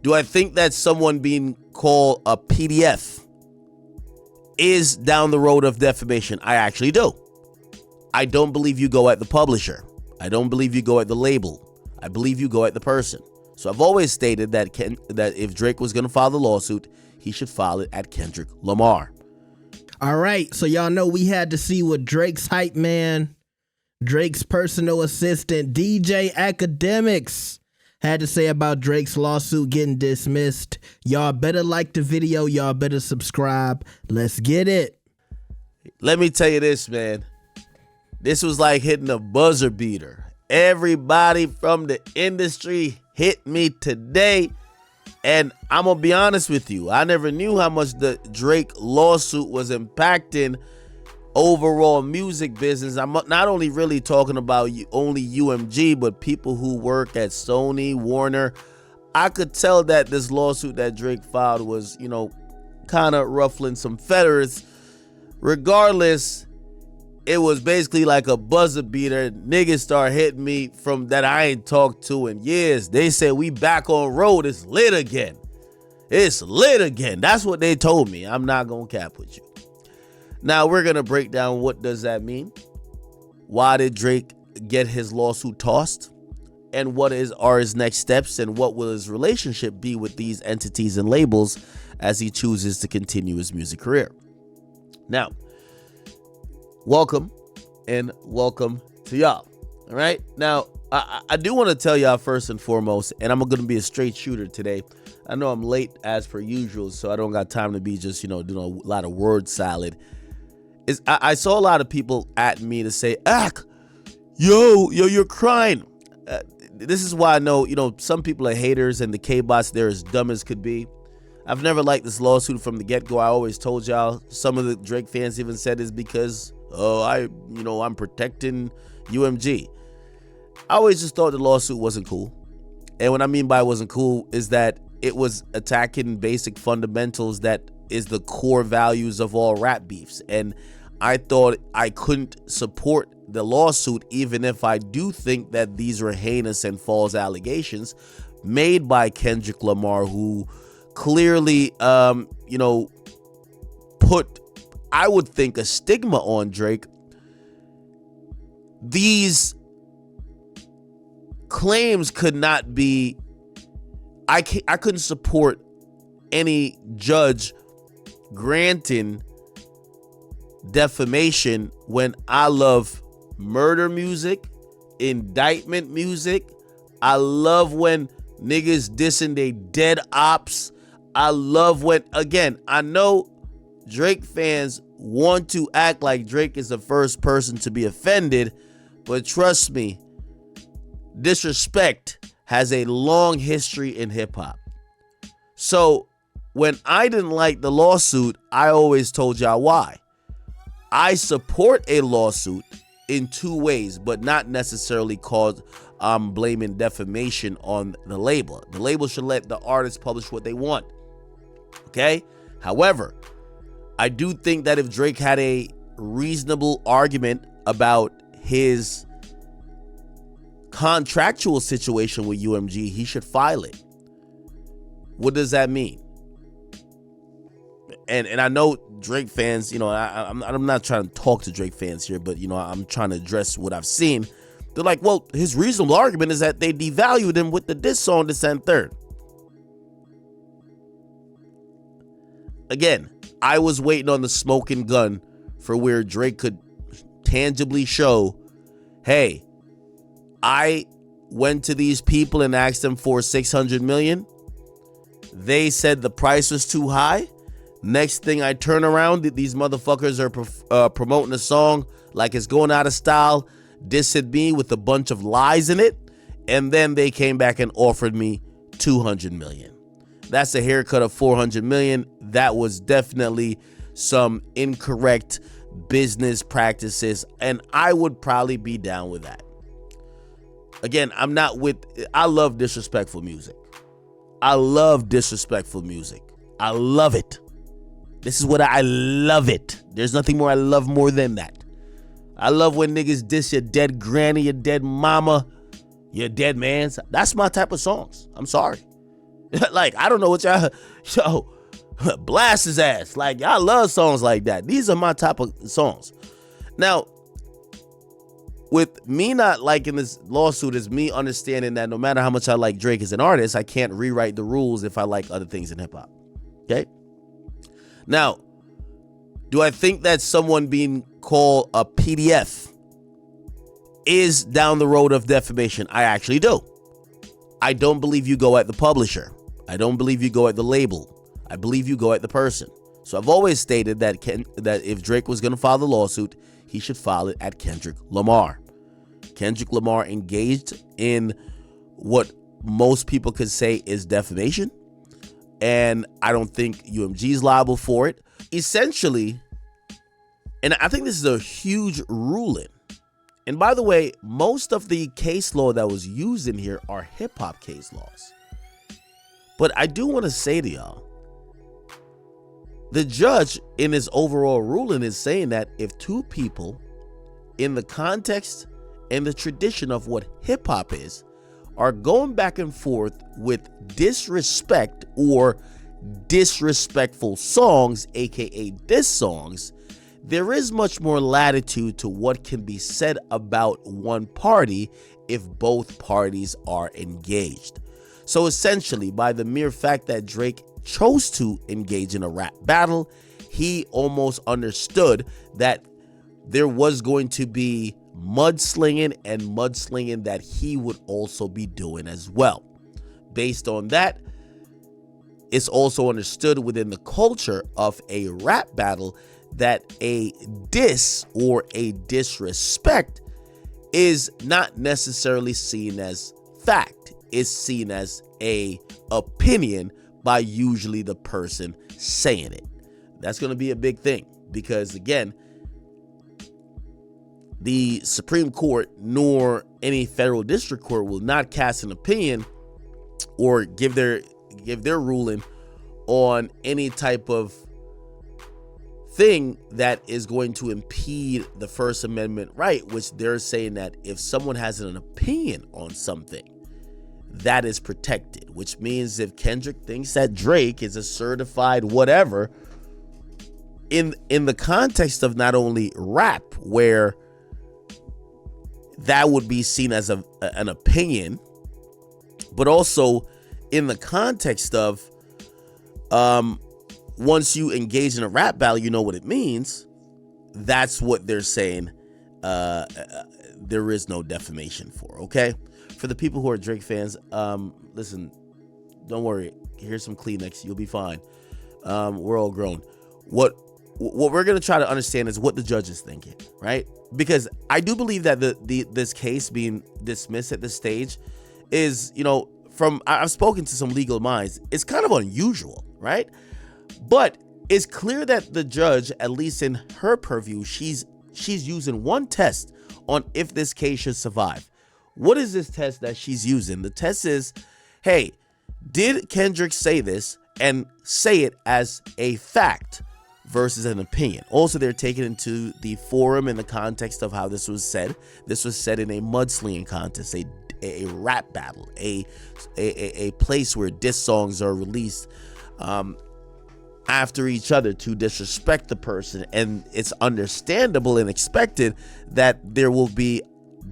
Do I think that someone being called a PDF is down the road of defamation? I actually do. I don't believe you go at the publisher. I don't believe you go at the label. I believe you go at the person. So I've always stated that that if Drake was going to file the lawsuit, he should file it at Kendrick Lamar. All right, so y'all know we had to see what Drake's hype man, Drake's personal assistant, DJ Akademiks, had to say about Drake's lawsuit getting dismissed. Y'all better like the video. Y'all better subscribe. Let's get it. Let me tell you this, man. This was like hitting a buzzer beater. Everybody from the industry hit me today. And I'm going to be honest with you. I never knew how much the Drake lawsuit was impacting overall music business. I'm not only really talking about only UMG, but people who work at Sony, Warner. I could tell that this lawsuit that Drake filed was, kind of ruffling some feathers. Regardless, it was basically like a buzzer beater. Niggas start hitting me from that I ain't talked to in years. They said we back on road. It's lit again. It's lit again. That's what they told me. I'm not going to cap with you. Now we're going to break down what does that mean? Why did Drake get his lawsuit tossed? And what are his next steps? And what will his relationship be with these entities and labels as he chooses to continue his music career? Now, welcome to y'all. All right. Now, I do want to tell y'all first and foremost, and I'm going to be a straight shooter today. I know I'm late as per usual, so I don't got time to be just, doing a lot of word salad. I saw a lot of people at me to say, yo, you're crying. This is why I know, some people are haters and the K-bots, they're as dumb as could be. I've never liked this lawsuit from the get-go. I always told y'all, some of the Drake fans even said it's because, I'm protecting UMG. I always just thought the lawsuit wasn't cool. And what I mean by it wasn't cool is that it was attacking basic fundamentals that is the core values of all rap beefs. And I thought I couldn't support the lawsuit, even if I do think that these were heinous and false allegations made by Kendrick Lamar, who clearly, put, I would think, a stigma on Drake. These claims could not be, I couldn't support any judge granting defamation when I love murder music, indictment music. I love when niggas dissing they dead ops. I love when, again, I know Drake fans want to act like Drake is the first person to be offended, but trust me, disrespect has a long history in hip hop. So when I didn't like the lawsuit, I always told y'all why. I support a lawsuit in two ways, but not necessarily cause blaming defamation on the label. The label should let the artist publish what they want. Okay? However, I do think that if Drake had a reasonable argument about his contractual situation with UMG, he should file it. What does that mean? And I know Drake fans, I'm not trying to talk to Drake fans here, but, I'm trying to address what I've seen. They're like, well, his reasonable argument is that they devalued him with the diss song, this and third. Again, I was waiting on the smoking gun for where Drake could tangibly show, hey, I went to these people and asked them for $600 million. They said the price was too high. Next thing I turn around, these motherfuckers are promoting a song like it's going out of style, dissing me with a bunch of lies in it, and then they came back and offered me $200 million. That's a haircut of $400 million. That was definitely some incorrect business practices, and I would probably be down with that. Again, I love disrespectful music. I love disrespectful music. I love it. This is what I love it. There's nothing more I love more than that. I love when niggas diss your dead granny, your dead mama, your dead mans. That's my type of songs. I'm sorry. Like, I don't know what y'all, yo, blast his ass. Like, y'all love songs like that. These are my type of songs. Now, with me not liking this lawsuit is me understanding that no matter how much I like Drake as an artist, I can't rewrite the rules if I like other things in hip hop. Okay? Now, do I think that someone being called a PDF is down the road of defamation? I actually do. I don't believe you go at the publisher. I don't believe you go at the label. I believe you go at the person. So I've always stated that that if Drake was going to file the lawsuit, he should file it at Kendrick Lamar. Kendrick Lamar engaged in what most people could say is defamation, and I don't think UMG is liable for it. Essentially, and I think this is a huge ruling. And by the way, most of the case law that was used in here are hip hop case laws. But I do want to say to y'all, the judge in his overall ruling is saying that if two people in the context and the tradition of what hip hop is are going back and forth with disrespect or disrespectful songs, aka diss songs, there is much more latitude to what can be said about one party if both parties are engaged. So essentially, by the mere fact that Drake chose to engage in a rap battle, he almost understood that there was going to be mudslinging and mudslinging that he would also be doing as well. Based on that, it's also understood within the culture of a rap battle that a diss or a disrespect is not necessarily seen as fact. It's seen as a opinion by usually the person saying it. That's going to be a big thing because, again, the Supreme Court nor any federal district court will not cast an opinion or give their ruling on any type of thing that is going to impede the First Amendment right, which they're saying that if someone has an opinion on something, that is protected, which means if Kendrick thinks that Drake is a certified whatever in the context of not only rap, where that would be seen as an opinion, but also in the context of once you engage in a rap battle, you know what it means. That's what they're saying there is no defamation for, okay? For the people who are Drake fans, listen, don't worry. Here's some Kleenex. You'll be fine. We're all grown. What we're going to try to understand is what the judge is thinking, right? Because I do believe that this case being dismissed at this stage is, I've spoken to some legal minds, it's kind of unusual, right? But it's clear that the judge, at least in her purview, she's using one test on if this case should survive. What is this test that she's using? The test is, hey, did Kendrick say this and say it as a fact versus an opinion? Also, they're taking into the forum in the context of how this was said. This was said in a mudslinging contest, a rap battle, a place where diss songs are released after each other to disrespect the person, and it's understandable and expected that there will be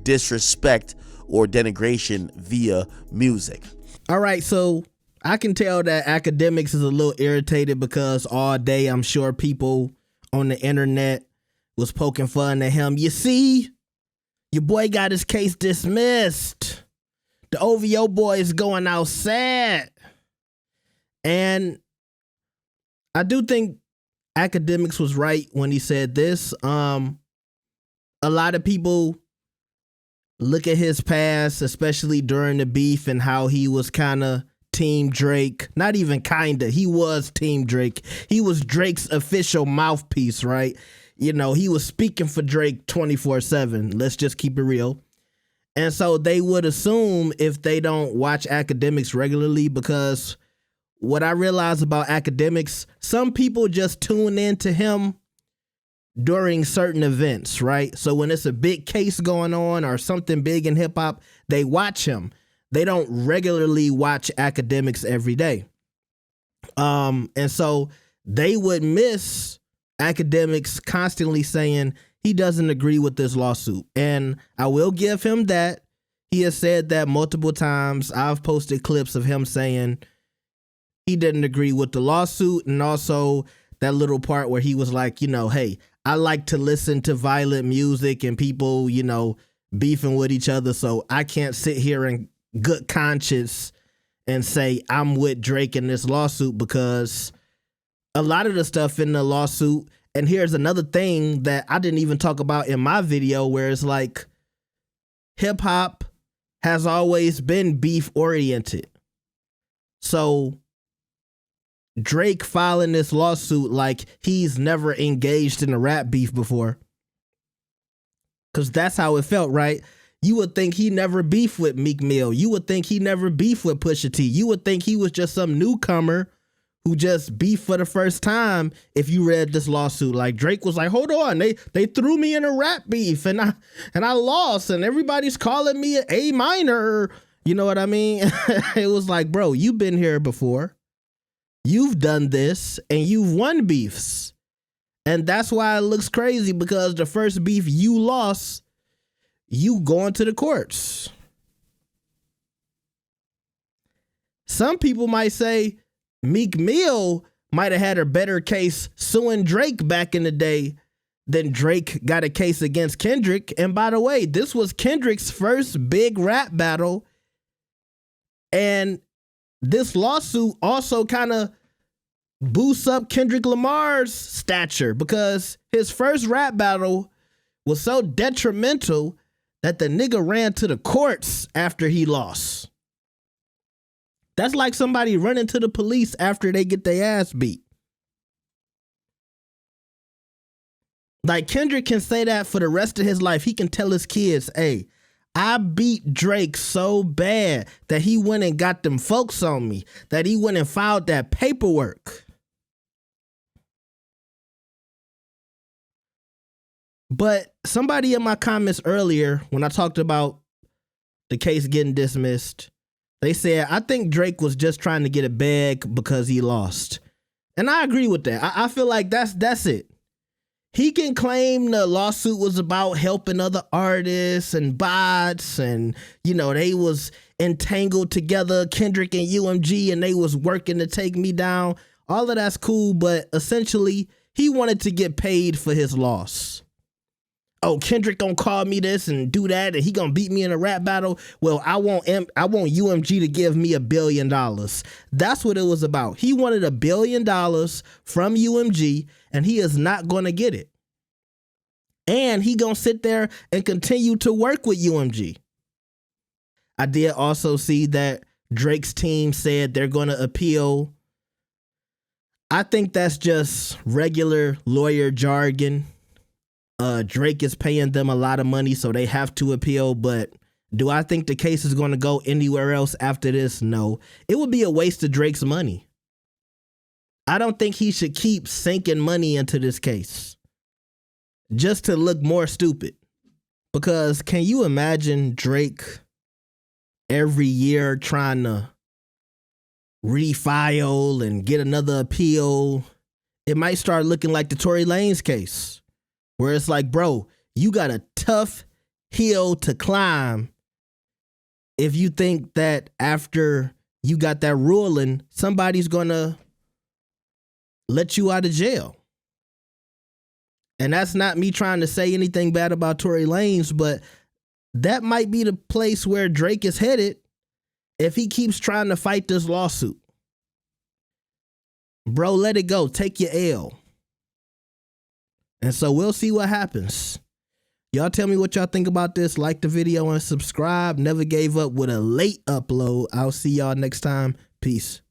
disrespect or denigration via music. All right, so I can tell that Akademiks is a little irritated because all day I'm sure people on the internet was poking fun at him. You see, your boy got his case dismissed. The OVO boy is going out sad. And I do think Akademiks was right when he said this. A lot of people look at his past, especially during the beef, and how he was kind of Team Drake. Not even kinda. He was Team Drake. He was Drake's official mouthpiece, right? He was speaking for Drake 24/7. Let's just keep it real. And so they would assume, if they don't watch Akademiks regularly, because what I realize about Akademiks, some people just tune in to him during certain events, right? So when it's a big case going on or something big in hip hop, they watch him. they don't regularly watch Akademiks every day. And so they would miss Akademiks constantly saying he doesn't agree with this lawsuit. And I will give him that. He has said that multiple times. I've posted clips of him saying he didn't agree with the lawsuit, and also that little part where he was like, hey, I like to listen to violent music and people, beefing with each other, so I can't sit here in good conscience and say I'm with Drake in this lawsuit, because a lot of the stuff in the lawsuit, and here's another thing that I didn't even talk about in my video, where it's like hip hop has always been beef oriented. So Drake filing this lawsuit like he's never engaged in a rap beef before, because that's how it felt, right? You would think he never beefed with Meek Mill. You would think he never beefed with Pusha T. You would think he was just some newcomer who just beefed for the first time if you read this lawsuit. Like Drake was like, hold on, they threw me in a rap beef and I lost, and everybody's calling me an A minor. You know what I mean? It was like, bro, you've been here before. You've done this and you've won beefs. And that's why it looks crazy, because the first beef you lost, you going to the courts. Some people might say Meek Mill might have had a better case suing Drake back in the day than Drake got a case against Kendrick. And by the way, this was Kendrick's first big rap battle. And this lawsuit also kind of boosts up Kendrick Lamar's stature, because his first rap battle was so detrimental that the nigga ran to the courts after he lost. That's like somebody running to the police after they get their ass beat. Like Kendrick can say that for the rest of his life. He can tell his kids, hey, I beat Drake so bad that he went and got them folks on me, that he went and filed that paperwork. But somebody in my comments earlier, when I talked about the case getting dismissed, they said, I think Drake was just trying to get a bag because he lost. And I agree with that. I feel like that's it. He can claim the lawsuit was about helping other artists and bots, and, they was entangled together, Kendrick and UMG, and they was working to take me down. All of that's cool, but essentially, he wanted to get paid for his loss. Oh, Kendrick gonna call me this and do that, and he gonna beat me in a rap battle. Well, I want UMG to give me $1 billion. That's what it was about. He wanted $1 billion from UMG, and he is not gonna get it. And he gonna sit there and continue to work with UMG. I did also see that Drake's team said they're gonna appeal. I think that's just regular lawyer jargon. Drake is paying them a lot of money, so they have to appeal. But do I think the case is going to go anywhere else after this? No. It would be a waste of Drake's money. I don't think he should keep sinking money into this case just to look more stupid. Because can you imagine Drake every year trying to refile and get another appeal? It might start looking like the Tory Lanez case, where it's like, bro, you got a tough hill to climb if you think that after you got that ruling, somebody's gonna let you out of jail. And that's not me trying to say anything bad about Tory Lanez, but that might be the place where Drake is headed if he keeps trying to fight this lawsuit. Bro, let it go. Take your L. And so we'll see what happens. Y'all tell me what y'all think about this. Like the video and subscribe. Never gave up with a late upload. I'll see y'all next time. Peace.